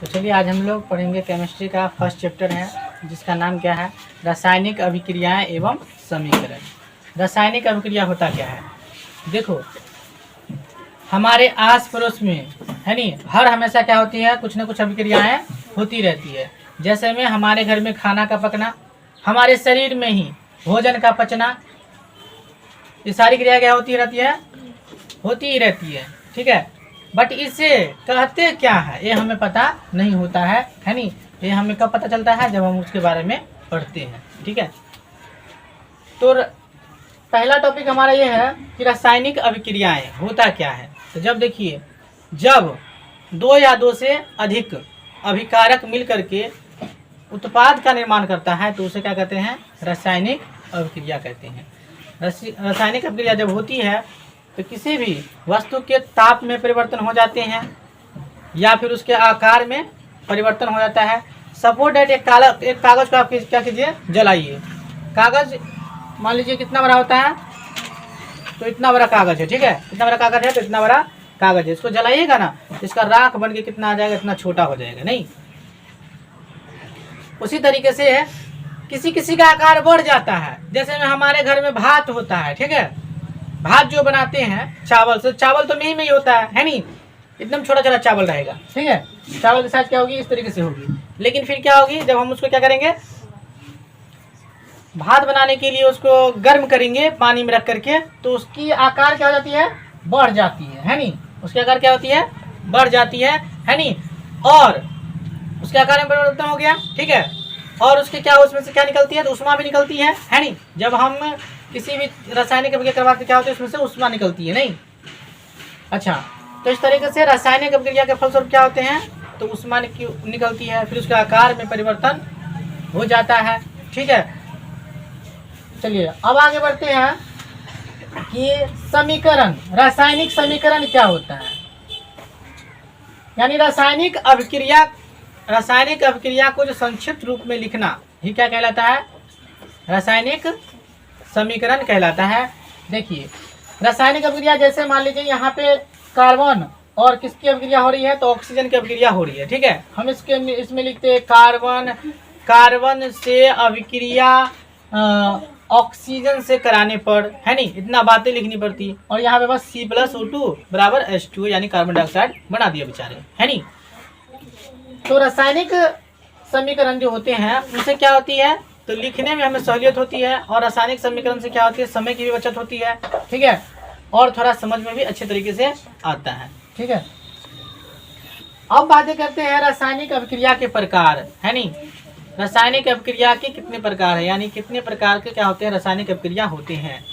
तो चलिए आज हम लोग पढ़ेंगे केमिस्ट्री का फर्स्ट चैप्टर है जिसका नाम क्या है, रासायनिक अभिक्रियाएं एवं समीकरण। रासायनिक अभिक्रिया होता क्या है? देखो हमारे आस पड़ोस में है नी हर हमेशा क्या होती है, कुछ न कुछ अभिक्रियाएं होती रहती है। जैसे में हमारे घर में खाना का पकना, हमारे शरीर में ही भोजन का पचना, ये सारी क्रिया क्या होती रहती है, होती ही रहती है। ठीक है, बट इसे कहते क्या है ये हमें पता नहीं होता है नी। ये हमें कब पता चलता है, जब हम उसके बारे में पढ़ते हैं। ठीक है, तो पहला टॉपिक हमारा ये है कि रासायनिक अभिक्रियाएं होता क्या है। तो जब देखिए, जब दो या दो से अधिक अभिकारक मिलकर के उत्पाद का निर्माण करता है तो उसे क्या कहते हैं, रासायनिक अभिक्रिया कहते हैं। रासायनिक अभिक्रिया जब होती है तो किसी भी वस्तु के ताप में परिवर्तन हो जाते हैं या फिर उसके आकार में परिवर्तन हो जाता है। सपोज दैट एक कागज को आप क्या कीजिए, जलाइए। कागज मान लीजिए कितना बड़ा होता है, तो इतना बड़ा कागज है। ठीक है, इतना बड़ा कागज है तो इतना बड़ा कागज है, इसको जलाइएगा ना, इसका राख बन के कितना आ जाएगा, इतना छोटा हो जाएगा। नहीं, उसी तरीके से किसी किसी का आकार बढ़ जाता है। जैसे में हमारे घर में भात होता है। ठीक है, भात जो बनाते हैं चावल से, चावल तो में ही होता है नी, एकदम छोटा छोटा चावल रहेगा। ठीक है, चावल की साइज क्या होगी, इस तरीके से होगी। लेकिन फिर क्या होगी, जब हम उसको क्या करेंगे, भात बनाने के लिए उसको गर्म करेंगे पानी में रख करके, तो उसकी आकार क्या हो जाती है, बढ़ जाती है नी। उसकी आकार क्या होती है, बढ़ जाती है नी, और उसके आकार में परिवर्तन हो गया। ठीक है, और उसके क्या, उसमें से क्या निकलती है, तो उष्मा भी निकलती है नी। जब हम किसी भी रासायनिक अभिक्रिया करवाते क्या होता है, उसमें से उष्मा निकलती है। नहीं, अच्छा, तो इस तरीके से रासायनिक अभिक्रिया के फलस्वरूप क्या होते हैं, तो उष्मा निकलती है, फिर उसके आकार में परिवर्तन हो जाता है। ठीक है, चलिए अब आगे बढ़ते हैं कि समीकरण, रासायनिक समीकरण क्या होता है। यानी रासायनिक अभिक्रिया को जो संक्षिप्त रूप में लिखना ही क्या कहलाता है, रासायनिक समीकरण कहलाता है। देखिए रासायनिक अभिक्रिया, जैसे मान लीजिए यहाँ पे कार्बन और किसकी अभिक्रिया हो रही है, तो ऑक्सीजन की अभिक्रिया हो रही है। ठीक है, हम इसमें लिखते हैं कार्बन से अभिक्रिया ऑक्सीजन से कराने पर, है नहीं, इतना बातें लिखनी पड़ती। और यहाँ पे बस C+O2 बराबर H2 यानी कार्बन डाइऑक्साइड बना दिया बेचारे, है नहीं। तो रासायनिक समीकरण जो होते हैं उनसे क्या होती है, तो लिखने में हमें सहूलियत होती है, और रासायनिक समीकरण से क्या होती है, समय की भी बचत होती है। ठीक है, और थोड़ा समझ में भी अच्छे तरीके से आता है। ठीक है, अब बातें करते हैं रासायनिक अभिक्रिया के प्रकार, है नहीं। रासायनिक अभिक्रिया के कितने प्रकार है, यानी कितने प्रकार के क्या होते हैं, रासायनिक अभिक्रिया होते हैं।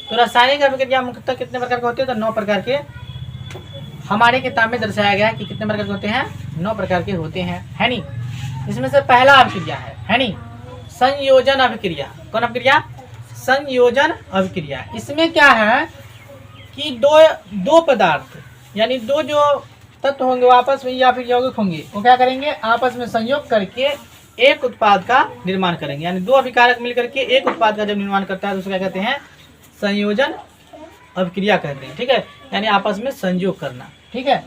तो रासायनिक अभिक्रिया मुख्यतः कितने प्रकार के होते हैं, तो 9 प्रकार के हमारे किताब में दर्शाया गया है कि कितने प्रकार के होते हैं, 9 प्रकार के होते हैं, है नहीं। इसमें से पहला अभिक्रिया है नहीं, संयोजन अभिक्रिया। कौन अभिक्रिया, संयोजन अभिक्रिया। इसमें क्या है कि दो पदार्थ यानी दो जो तत्व होंगे वो आपस में या फिर यौगिक होंगे, वो क्या करेंगे, आपस में संयोग करके एक उत्पाद का निर्माण करेंगे। यानी दो अभिकारक मिलकर के एक उत्पाद का जब निर्माण करता है तो उसे क्या कहते हैं, संयोजन अभिक्रिया कहते हैं। ठीक है, यानी आपस में संयोग करना। ठीक है,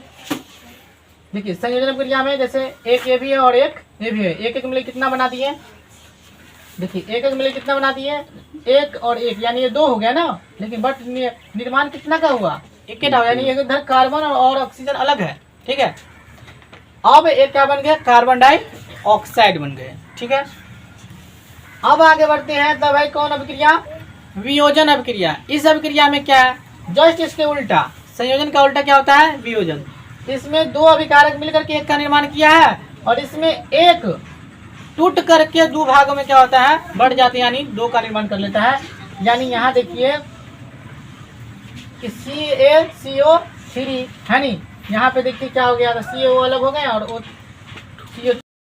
देखिए संयोजन अभिक्रिया में जैसे एक ये भी है और एक ये भी है, एक एक मिले कितना बना दिए, देखिए एक एक मिले कितना बना दिए, एक और एक, यानी ये 2 हो गया ना। लेकिन बट निर्माण कितना का हुआ, एक ही था, यानी इधर कार्बन और ऑक्सीजन अलग है। ठीक है, अब एक क्या बन गया, कार्बन डाइऑक्साइड बन गए। ठीक है, अब आगे बढ़ते हैं, तब भाई कौन अभिक्रिया, वियोजन अभिक्रिया। इस अभिक्रिया में क्या है, जस्ट इसके उल्टा, संयोजन का उल्टा क्या होता है, वियोजन। इसमें 2 अभिकारक मिलकर के एक का निर्माण किया है, और इसमें एक टूट करके 2 भागों में क्या होता है, बढ़ जाते हैं, यानी 2 का निर्माण कर लेता है। यानी यहाँ देखिए कि CaCO3 है नहीं, यहाँ पे देखिए क्या हो गया, CO अलग हो गए और CO